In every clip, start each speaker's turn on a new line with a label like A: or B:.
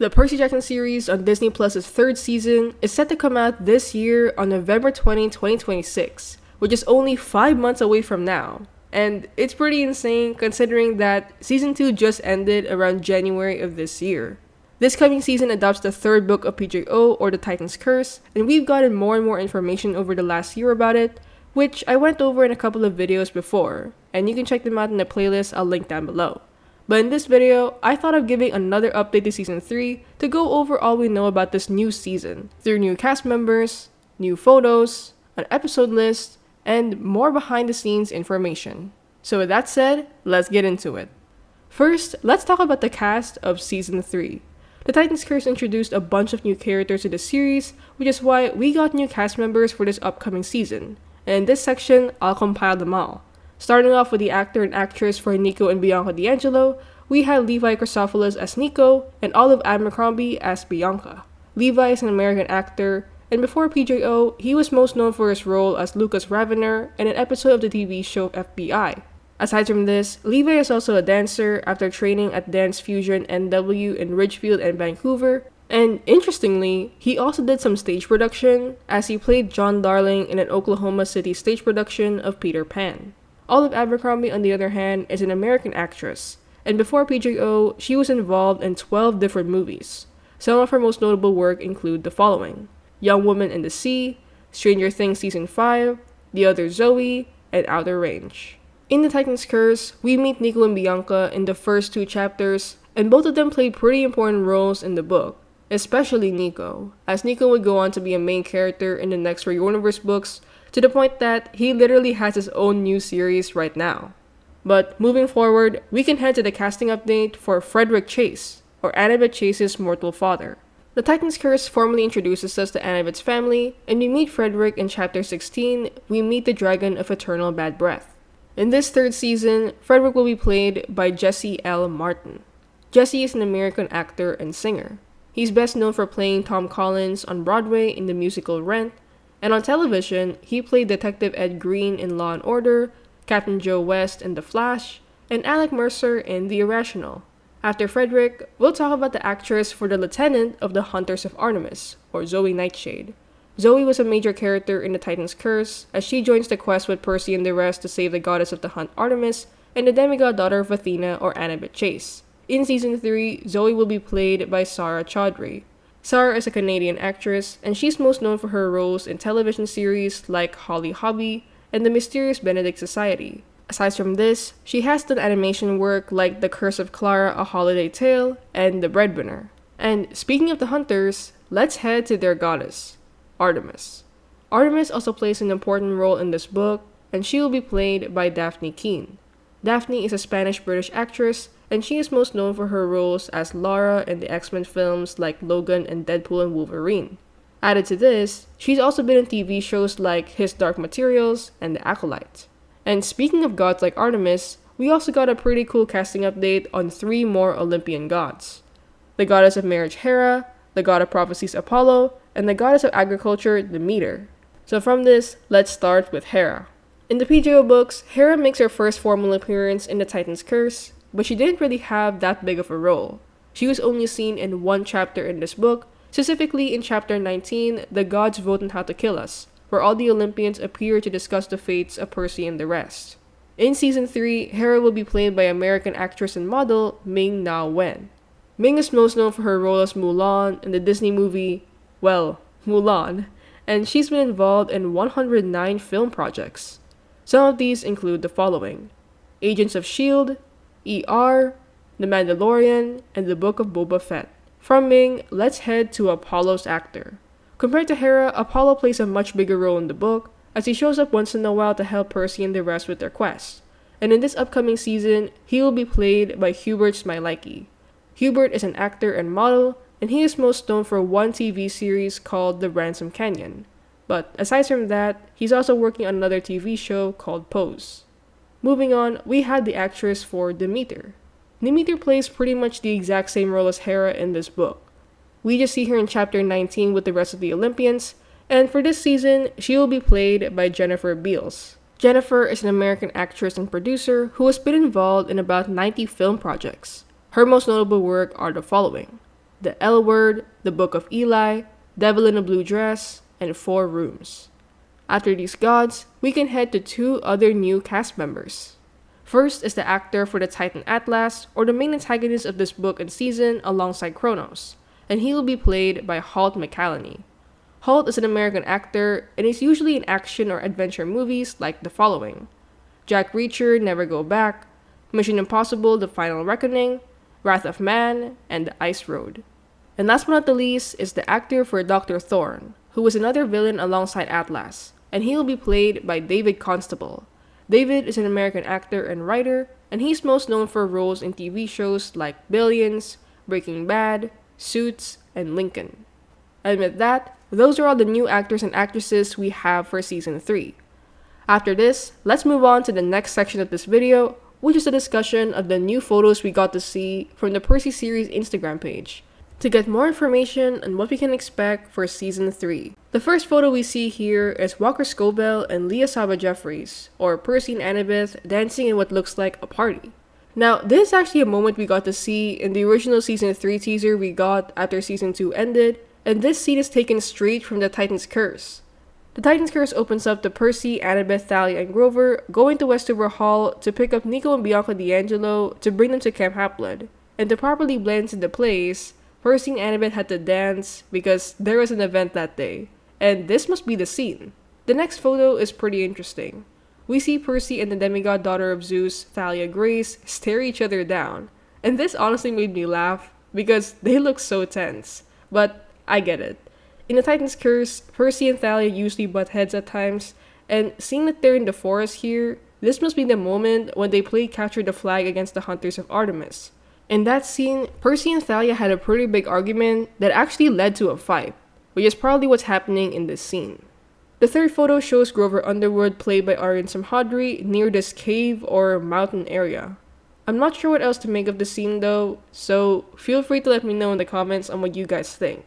A: The Percy Jackson series on Disney Plus's third season is set to come out this year on November 20, 2026, which is only 5 months away from now. And it's pretty insane considering that Season 2 just ended around January of this year. This coming season adopts the third book of PJO, or the Titan's Curse, and we've gotten more and more information over the last year about it, which I went over in a couple of videos before, and you can check them out in the playlist I'll link down below. But in this video, I thought of giving another update to Season 3 to go over all we know about this new season, through new cast members, new photos, an episode list, and more behind the scenes information. So with that said, let's get into it. First, let's talk about the cast of Season 3. The Titan's Curse introduced a bunch of new characters to the series, which is why we got new cast members for this upcoming season. And in this section, I'll compile them all. Starting off with the actor and actress for Nico and Bianca D'Angelo, we had Levi Chrysopoulos as Nico and Olive Abercrombie as Bianca. Levi is an American actor, and before PJO, he was most known for his role as Lucas Ravener in an episode of the TV show FBI. Aside from this, Levi is also a dancer after training at Dance Fusion NW in Ridgefield and Vancouver, and interestingly, he also did some stage production as he played John Darling in an Oklahoma City stage production of Peter Pan. Olive Abercrombie, on the other hand, is an American actress, and before PJO, she was involved in 12 different movies. Some of her most notable work include the following: Young Woman in the Sea, Stranger Things Season 5, The Other Zoe, and Outer Range. In The Titan's Curse, we meet Nico and Bianca in the first 2 chapters, and both of them played pretty important roles in the book, especially Nico, as Nico would go on to be a main character in the next Riordanverse books, to the point that he literally has his own new series right now. But moving forward, we can head to the casting update for Frederick Chase, or Annabeth Chase's mortal father. The Titan's Curse formally introduces us to Annabeth's family, and we meet Frederick in Chapter 16, we meet the Dragon of Eternal Bad Breath. In this third season, Frederick will be played by Jesse L. Martin. Jesse is an American actor and singer. He's best known for playing Tom Collins on Broadway in the musical Rent, and on television, he played Detective Ed Green in Law & Order, Captain Joe West in The Flash, and Alec Mercer in The Irrational. After Frederick, we'll talk about the actress for the Lieutenant of the Hunters of Artemis, or Zoe Nightshade. Zoe was a major character in The Titan's Curse, as she joins the quest with Percy and the rest to save the goddess of the hunt Artemis and the demigod daughter of Athena, or Annabeth Chase. In Season 3, Zoe will be played by Sarah Chaudhry. Sarah is a Canadian actress, and she's most known for her roles in television series like Holly Hobby and The Mysterious Benedict Society. Aside from this, she has done animation work like The Curse of Clara, A Holiday Tale, and The Breadwinner. And speaking of the hunters, let's head to their goddess, Artemis. Artemis also plays an important role in this book, and she will be played by Daphne Keane. Daphne is a Spanish-British actress, and she is most known for her roles as Lara in the X-Men films like Logan and Deadpool and Wolverine. Added to this, she's also been in TV shows like His Dark Materials and The Acolyte. And speaking of gods like Artemis, we also got a pretty cool casting update on 3 more Olympian gods: the goddess of marriage Hera, the god of prophecies Apollo, and the goddess of agriculture Demeter. So from this, let's start with Hera. In the PJO books, Hera makes her first formal appearance in The Titan's Curse, but she didn't really have that big of a role. She was only seen in 1 chapter in this book, specifically in Chapter 19, The Gods Vote on How to Kill Us, where all the Olympians appear to discuss the fates of Percy and the rest. In Season 3, Hera will be played by American actress and model Ming-Na Wen. Ming is most known for her role as Mulan in the Disney movie, well, Mulan, and she's been involved in 109 film projects. Some of these include the following: Agents of S.H.I.E.L.D., ER, The Mandalorian, and The Book of Boba Fett. From Ming, let's head to Apollo's actor. Compared to Hera, Apollo plays a much bigger role in the book, as he shows up once in a while to help Percy and the rest with their quest. And in this upcoming season, he will be played by Hubert Smilecki. Hubert is an actor and model, and he is most known for 1 TV series called The Ransom Canyon. But aside from that, he's also working on another TV show called Pose. Moving on, we had the actress for Demeter. Demeter plays pretty much the exact same role as Hera in this book. We just see her in Chapter 19 with the rest of the Olympians, and for this season, she will be played by Jennifer Beals. Jennifer is an American actress and producer who has been involved in about 90 film projects. Her most notable work are the following: The L Word, The Book of Eli, Devil in a Blue Dress, and 4 Rooms. After these gods, we can head to 2 other new cast members. First is the actor for the Titan Atlas, or the main antagonist of this book and season alongside Kronos, and he will be played by Halt McCallany. Halt is an American actor, and is usually in action or adventure movies like the following: Jack Reacher, Never Go Back, Mission Impossible, The Final Reckoning, Wrath of Man, and The Ice Road. And last but not the least is the actor for Dr. Thorne, who is another villain alongside Atlas, and he will be played by David Constable. David is an American actor and writer, and he's most known for roles in TV shows like Billions, Breaking Bad, Suits, and Lincoln. And with that, those are all the new actors and actresses we have for Season 3. After this, let's move on to the next section of this video, which is a discussion of the new photos we got to see from the Percy series Instagram page, to get more information on what we can expect for Season 3. The first photo we see here is Walker Scobell and Leah Saba Jeffries, or Percy and Annabeth, dancing in what looks like a party. Now, this is actually a moment we got to see in the original Season 3 teaser we got after Season 2 ended, and this scene is taken straight from the Titan's Curse. The Titan's Curse opens up to Percy, Annabeth, Thalia, and Grover going to Westover Hall to pick up Nico and Bianca D'Angelo to bring them to Camp Half-Blood. And to properly blend into place, Percy and Annabeth had to dance because there was an event that day. And this must be the scene. The next photo is pretty interesting. We see Percy and the demigod daughter of Zeus, Thalia Grace, stare each other down. And this honestly made me laugh because they look so tense. But I get it. In the Titan's Curse, Percy and Thalia usually butt heads at times, and seeing that they're in the forest here, this must be the moment when they play Capture the Flag against the Hunters of Artemis. In that scene, Percy and Thalia had a pretty big argument that actually led to a fight, which is probably what's happening in this scene. The third photo shows Grover Underwood, played by Aryan Samhadri, near this cave or mountain area. I'm not sure what else to make of the scene though, so feel free to let me know in the comments on what you guys think.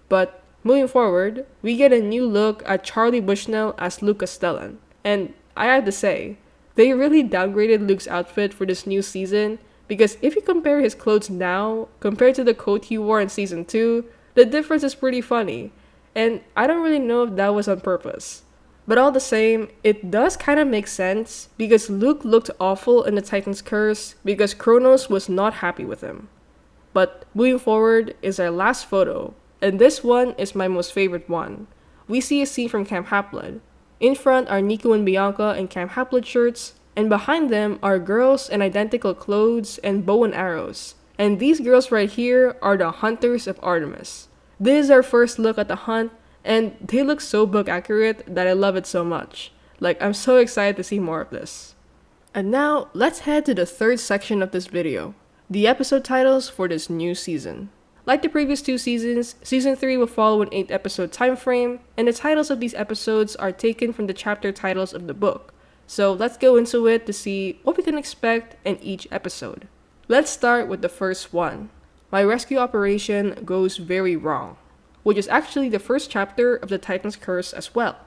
A: But moving forward, we get a new look at Charlie Bushnell as Luke Castellan. And I have to say, they really downgraded Luke's outfit for this new season, because if you compare his clothes now compared to the coat he wore in Season 2, the difference is pretty funny. And I don't really know if that was on purpose. But all the same, it does kind of make sense because Luke looked awful in the Titan's Curse because Kronos was not happy with him. But moving forward is our last photo. And this one is my most favorite one. We see a scene from Camp Half-Blood. In front are Nico and Bianca in Camp Half-Blood shirts, and behind them are girls in identical clothes and bow and arrows. And these girls right here are the Hunters of Artemis. This is our first look at the hunt, and they look so book accurate that I love it so much. Like, I'm so excited to see more of this. And now, let's head to the third section of this video, the episode titles for this new season. Like the previous 2 seasons, Season 3 will follow an 8-episode time frame, and the titles of these episodes are taken from the chapter titles of the book. So let's go into it to see what we can expect in each episode. Let's start with the first one. My rescue operation goes very wrong, which is actually the first chapter of the Titan's Curse as well.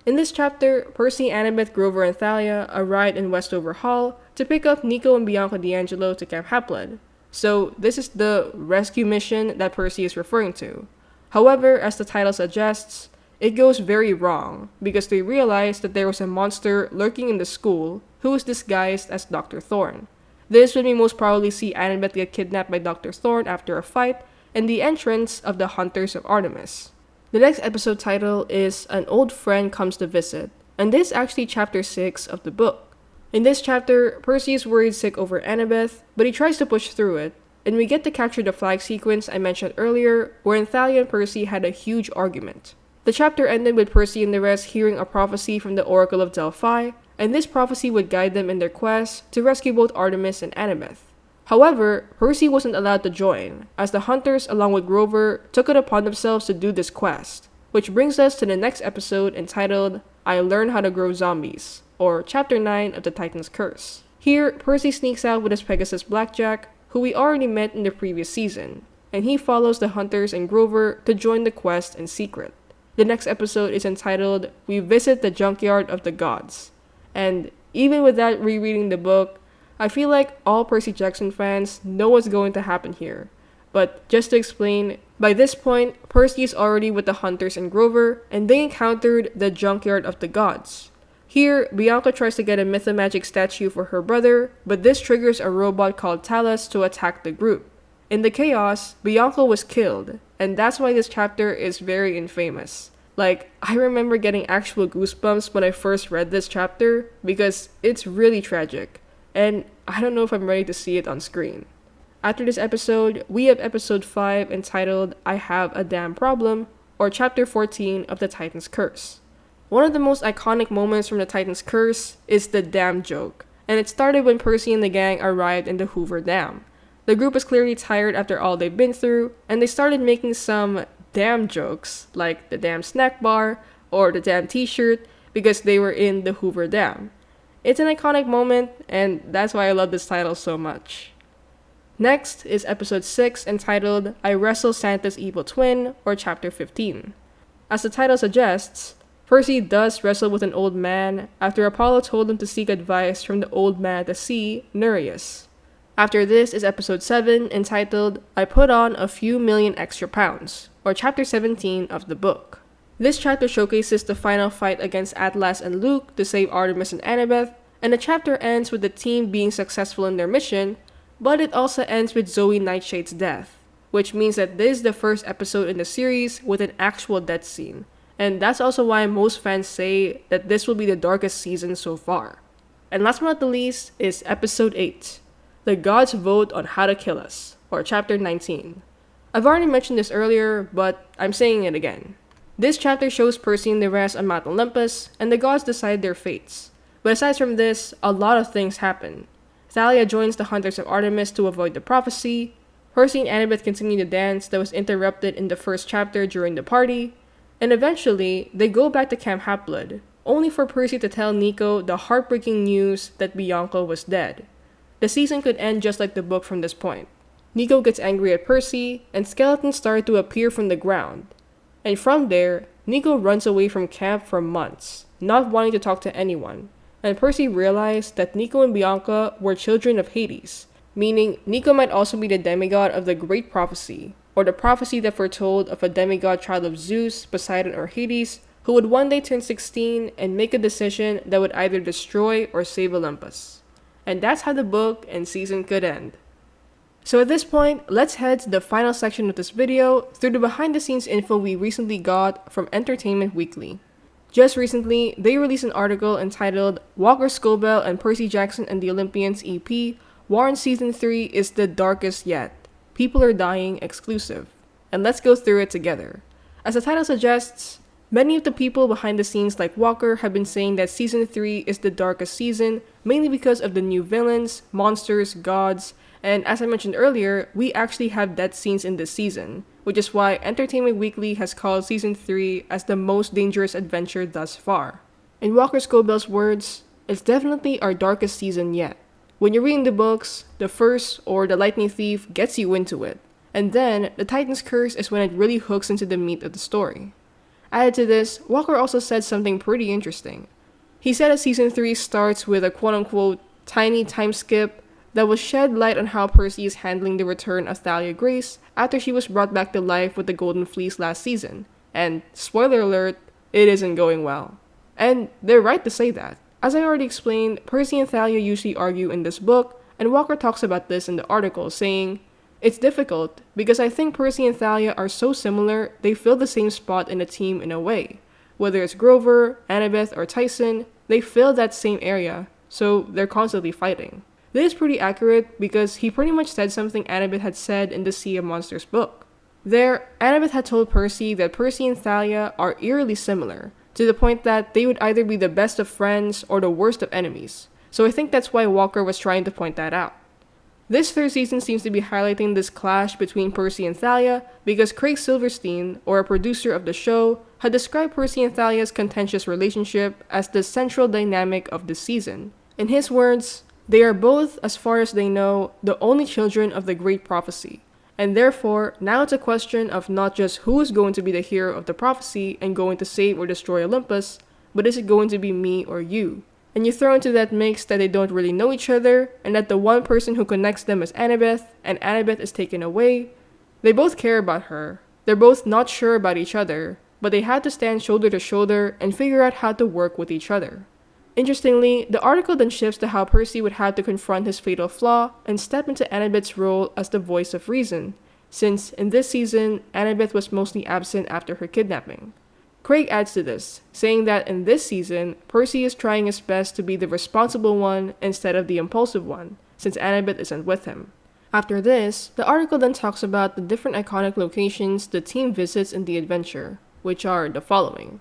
A: In this chapter, Percy, Annabeth, Grover, and Thalia arrive in Westover Hall to pick up Nico and Bianca D'Angelo to Camp Half-Blood. So this is the rescue mission that Percy is referring to. However, as the title suggests, it goes very wrong because they realize that there was a monster lurking in the school who is disguised as Dr. Thorne. This when we most probably see Annabeth get kidnapped by Dr. Thorne after a fight and the entrance of the Hunters of Artemis. The next episode title is An Old Friend Comes to Visit, and this is actually chapter 6 of the book. In this chapter, Percy is worried sick over Annabeth, but he tries to push through it, and we get to Capture the Flag sequence I mentioned earlier, wherein Thalia and Percy had a huge argument. The chapter ended with Percy and the rest hearing a prophecy from the Oracle of Delphi, and this prophecy would guide them in their quest to rescue both Artemis and Annabeth. However, Percy wasn't allowed to join, as the hunters along with Grover took it upon themselves to do this quest, which brings us to the next episode entitled I Learn How to Grow Zombies, or Chapter 9 of the Titan's Curse. Here, Percy sneaks out with his Pegasus Blackjack, who we already met in the previous season, and he follows the hunters and Grover to join the quest in secret. The next episode is entitled We Visit the Junkyard of the Gods, and even without rereading the book, I feel like all Percy Jackson fans know what's going to happen here. But just to explain, by this point, Percy is already with the hunters in Grover, and they encountered the junkyard of the gods. Here, Bianca tries to get a mythomagic statue for her brother, but this triggers a robot called Talos to attack the group. In the chaos, Bianca was killed, and that's why this chapter is very infamous. Like, I remember getting actual goosebumps when I first read this chapter, because it's really tragic, and I don't know if I'm ready to see it on screen. After this episode, we have episode 5 entitled I Have a Damn Problem, or chapter 14 of the Titan's Curse. One of the most iconic moments from the Titan's Curse is the damn joke, and it started when Percy and the gang arrived in the Hoover Dam. The group was clearly tired after all they've been through, and they started making some damn jokes, like the damn snack bar or the damn t-shirt, because they were in the Hoover Dam. It's an iconic moment, and that's why I love this title so much. Next is episode 6 entitled I Wrestle Santa's Evil Twin, or chapter 15. As the title suggests, Percy does wrestle with an old man after Apollo told him to seek advice from the old man at the sea, Nereus. After this is episode 7 entitled I Put On a Few Million Extra Pounds, or chapter 17 of the book. This chapter showcases the final fight against Atlas and Luke to save Artemis and Annabeth, and the chapter ends with the team being successful in their mission, but it also ends with Zoe Nightshade's death, which means that this is the first episode in the series with an actual death scene, and that's also why most fans say that this will be the darkest season so far. And last but not the least is episode 8, The Gods Vote on How to Kill Us, or chapter 19. I've already mentioned this earlier, but I'm saying it again. This chapter shows Percy and the rest on Mount Olympus, and the gods decide their fates. But aside from this, a lot of things happen. Thalia joins the Hunters of Artemis to avoid the prophecy. Percy and Annabeth continue the dance that was interrupted in the first chapter during the party. And eventually, they go back to Camp Half-Blood, only for Percy to tell Nico the heartbreaking news that Bianca was dead. The season could end just like the book from this point. Nico gets angry at Percy, and skeletons start to appear from the ground. And from there, Nico runs away from camp for months, not wanting to talk to anyone. And Percy realized that Nico and Bianca were children of Hades, meaning Nico might also be the demigod of the Great Prophecy, or the prophecy that foretold of a demigod child of Zeus, Poseidon, or Hades, who would one day turn 16 and make a decision that would either destroy or save Olympus. And that's how the book and season could end. So at this point, let's head to the final section of this video through the behind the scenes info we recently got from Entertainment Weekly. Just recently, they released an article entitled Walker Scobell and Percy Jackson and the Olympians EP Warren Season 3 is the darkest yet. People are dying exclusive. And let's go through it together. As the title suggests, many of the people behind the scenes like Walker have been saying that Season 3 is the darkest season, mainly because of the new villains, monsters, gods, and as I mentioned earlier, we actually have death scenes in this season, which is why Entertainment Weekly has called Season 3 as the most dangerous adventure thus far. In Walker Scobell's words, it's definitely our darkest season yet. When you're reading the books, the first, or the Lightning Thief, gets you into it. And then, the Titan's Curse is when it really hooks into the meat of the story. Added to this, Walker also said something pretty interesting. He said that Season 3 starts with a quote-unquote tiny time skip that will shed light on how Percy is handling the return of Thalia Grace after she was brought back to life with the Golden Fleece last season. And, spoiler alert, it isn't going well. And they're right to say that. As I already explained, Percy and Thalia usually argue in this book, and Walker talks about this in the article, saying, "It's difficult, because I think Percy and Thalia are so similar, they fill the same spot in the team in a way. Whether it's Grover, Annabeth, or Tyson, they fill that same area, so they're constantly fighting." This is pretty accurate because he pretty much said something Annabeth had said in the Sea of Monsters book. There, Annabeth had told Percy that Percy and Thalia are eerily similar, to the point that they would either be the best of friends or the worst of enemies, so I think that's why Walker was trying to point that out. This third season seems to be highlighting this clash between Percy and Thalia because Craig Silverstein, or a producer of the show, had described Percy and Thalia's contentious relationship as the central dynamic of the season. In his words, they are both, as far as they know, the only children of the Great Prophecy, and therefore, now it's a question of not just who is going to be the hero of the prophecy and going to save or destroy Olympus, but is it going to be me or you? And you throw into that mix that they don't really know each other, and that the one person who connects them is Annabeth, and Annabeth is taken away, They both care about her. They're both not sure about each other, but they had to stand shoulder to shoulder and figure out how to work with each other. Interestingly, the article then shifts to how Percy would have to confront his fatal flaw and step into Annabeth's role as the voice of reason, since in this season, Annabeth was mostly absent after her kidnapping. Craig adds to this, saying that in this season, Percy is trying his best to be the responsible one instead of the impulsive one, since Annabeth isn't with him. After this, the article then talks about the different iconic locations the team visits in the adventure, which are the following: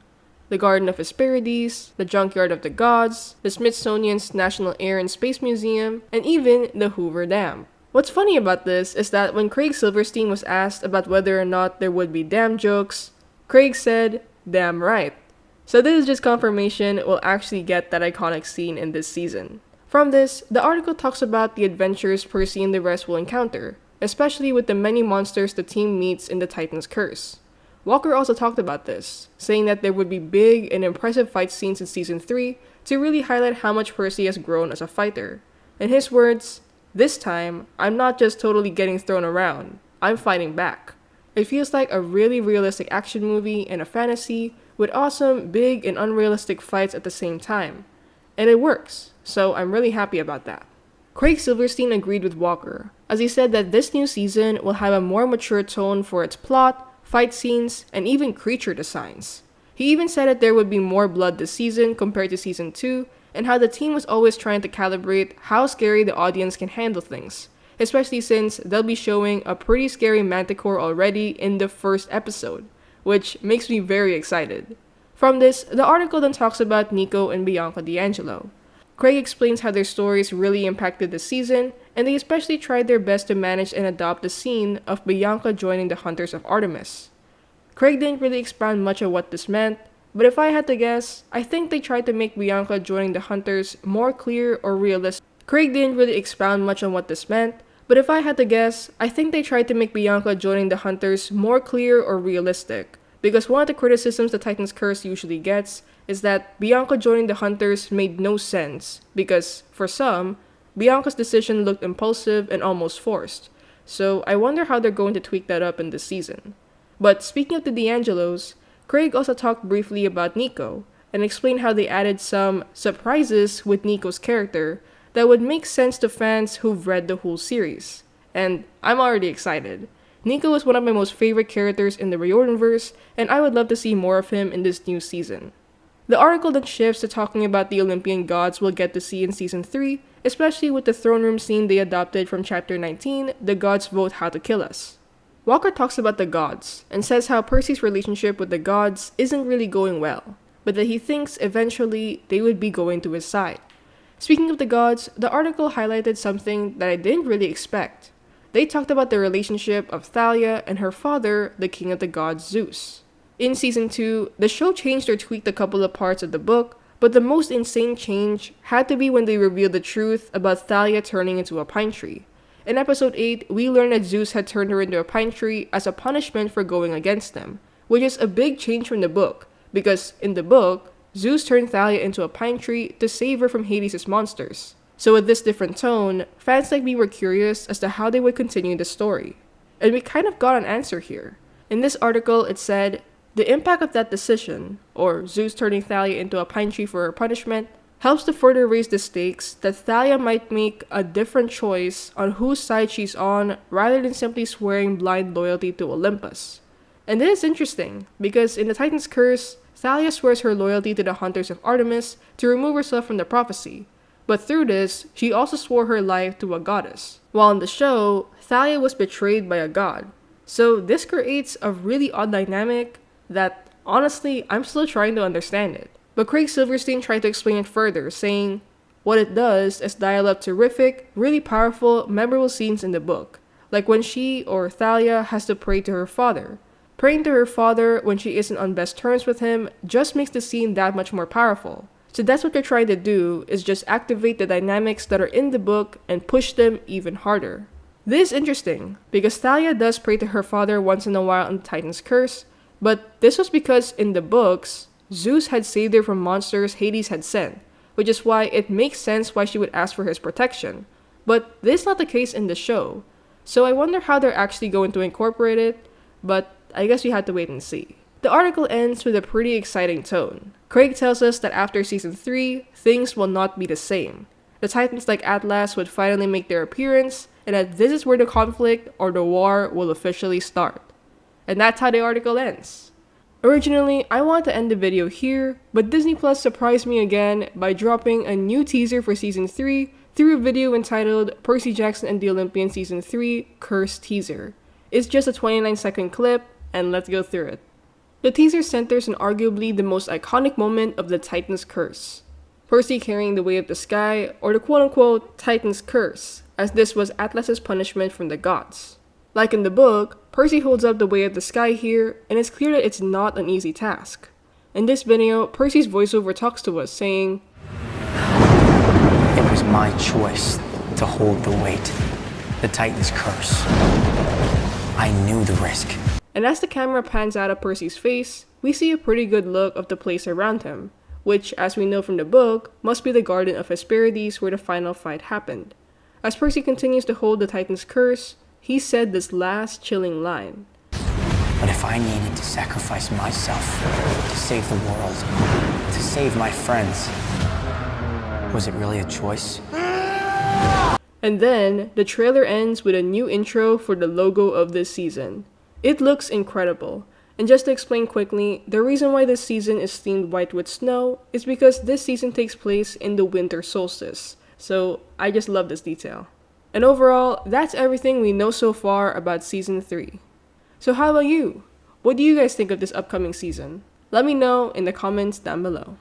A: the Garden of Hesperides, the Junkyard of the Gods, the Smithsonian's National Air and Space Museum, and even the Hoover Dam. What's funny about this is that when Craig Silverstein was asked about whether or not there would be dam jokes, Craig said, "Damn right." So this is just confirmation we'll actually get that iconic scene in this season. From this, the article talks about the adventures Percy and the rest will encounter, especially with the many monsters the team meets in the Titan's Curse. Walker also talked about this, saying that there would be big and impressive fight scenes in Season 3 to really highlight how much Percy has grown as a fighter. In his words, "This time, I'm not just totally getting thrown around, I'm fighting back." It feels like a really realistic action movie and a fantasy with awesome, big, and unrealistic fights at the same time. And it works, so I'm really happy about that. Craig Silverstein agreed with Walker, as he said that this new season will have a more mature tone for its plot, fight scenes, and even creature designs. He even said that there would be more blood this season compared to Season 2, and how the team was always trying to calibrate how scary the audience can handle things, especially since they'll be showing a pretty scary Manticore already in the first episode, which makes me very excited. From this, the article then talks about Nico and Bianca D'Angelo. Craig explains how their stories really impacted the season, and they especially tried their best to manage and adopt the scene of Bianca joining the Hunters of Artemis. Craig didn't really expound much on what this meant, but if I had to guess, I think they tried to make Bianca joining the Hunters more clear or realistic. Craig didn't really expound much on what this meant, but if I had to guess, I think they tried to make Bianca joining the Hunters more clear or realistic, because one of the criticisms the Titan's Curse usually gets is that Bianca joining the Hunters made no sense, because, for some, Bianca's decision looked impulsive and almost forced, so I wonder how they're going to tweak that up in this season. But speaking of the D'Angelos, Craig also talked briefly about Nico, and explained how they added some surprises with Nico's character that would make sense to fans who've read the whole series. And I'm already excited. Nico is one of my most favorite characters in the Riordanverse, and I would love to see more of him in this new season. The article then shifts to talking about the Olympian gods we'll get to see in Season 3, especially with the throne room scene they adopted from Chapter 19, The Gods Vote How to Kill Us. Walker talks about the gods, and says how Percy's relationship with the gods isn't really going well, but that he thinks eventually they would be going to his side. Speaking of the gods, the article highlighted something that I didn't really expect. They talked about the relationship of Thalia and her father, the king of the gods Zeus. In Season 2, the show changed or tweaked a couple of parts of the book, but the most insane change had to be when they revealed the truth about Thalia turning into a pine tree. In Episode 8, we learned that Zeus had turned her into a pine tree as a punishment for going against them, which is a big change from the book, because in the book, Zeus turned Thalia into a pine tree to save her from Hades' monsters. So with this different tone, fans like me were curious as to how they would continue the story. And we kind of got an answer here. In this article, it said, the impact of that decision, or Zeus turning Thalia into a pine tree for her punishment, helps to further raise the stakes that Thalia might make a different choice on whose side she's on rather than simply swearing blind loyalty to Olympus. And this is interesting, because in the Titan's Curse, Thalia swears her loyalty to the Hunters of Artemis to remove herself from the prophecy, but through this, she also swore her life to a goddess. While in the show, Thalia was betrayed by a god. So this creates a really odd dynamic that, honestly, I'm still trying to understand it. But Craig Silverstein tried to explain it further, saying, what it does is dial up terrific, really powerful, memorable scenes in the book, like when she, or Thalia, has to pray to her father. Praying to her father when she isn't on best terms with him just makes the scene that much more powerful. So that's what they're trying to do, is just activate the dynamics that are in the book and push them even harder. This is interesting, because Thalia does pray to her father once in a while in the Titan's Curse, but this was because in the books, Zeus had saved her from monsters Hades had sent, which is why it makes sense why she would ask for his protection. But this is not the case in the show. So I wonder how they're actually going to incorporate it, but I guess we have to wait and see. The article ends with a pretty exciting tone. Craig tells us that after season 3, things will not be the same. The Titans like Atlas would finally make their appearance, and that this is where the conflict or the war will officially start. And that's how the article ends. Originally, I wanted to end the video here, but Disney Plus surprised me again by dropping a new teaser for season 3 through a video entitled Percy Jackson and the Olympian Season 3 Curse Teaser. It's just a 29-second clip, and let's go through it. The teaser centers on arguably the most iconic moment of the Titan's curse. Percy carrying the way of the sky, or the quote-unquote Titan's curse, as this was Atlas's punishment from the gods. Like in the book, Percy holds up the way of the sky here, and it's clear that it's not an easy task. In this video, Percy's voiceover talks to us, saying,
B: "It was my choice to hold the weight, the Titan's curse. I knew the risk."
A: And as the camera pans out of Percy's face, we see a pretty good look of the place around him, which, as we know from the book, must be the Garden of Hesperides where the final fight happened. As Percy continues to hold the Titan's curse, he said this last chilling line.
B: "But if I needed to sacrifice myself to save the world, to save my friends, was it really a choice?"
A: And then, the trailer ends with a new intro for the logo of this season. It looks incredible. And just to explain quickly, the reason why this season is themed white with snow is because this season takes place in the winter solstice. So I just love this detail. And overall, that's everything we know so far about season 3. So how about you? What do you guys think of this upcoming season? Let me know in the comments down below.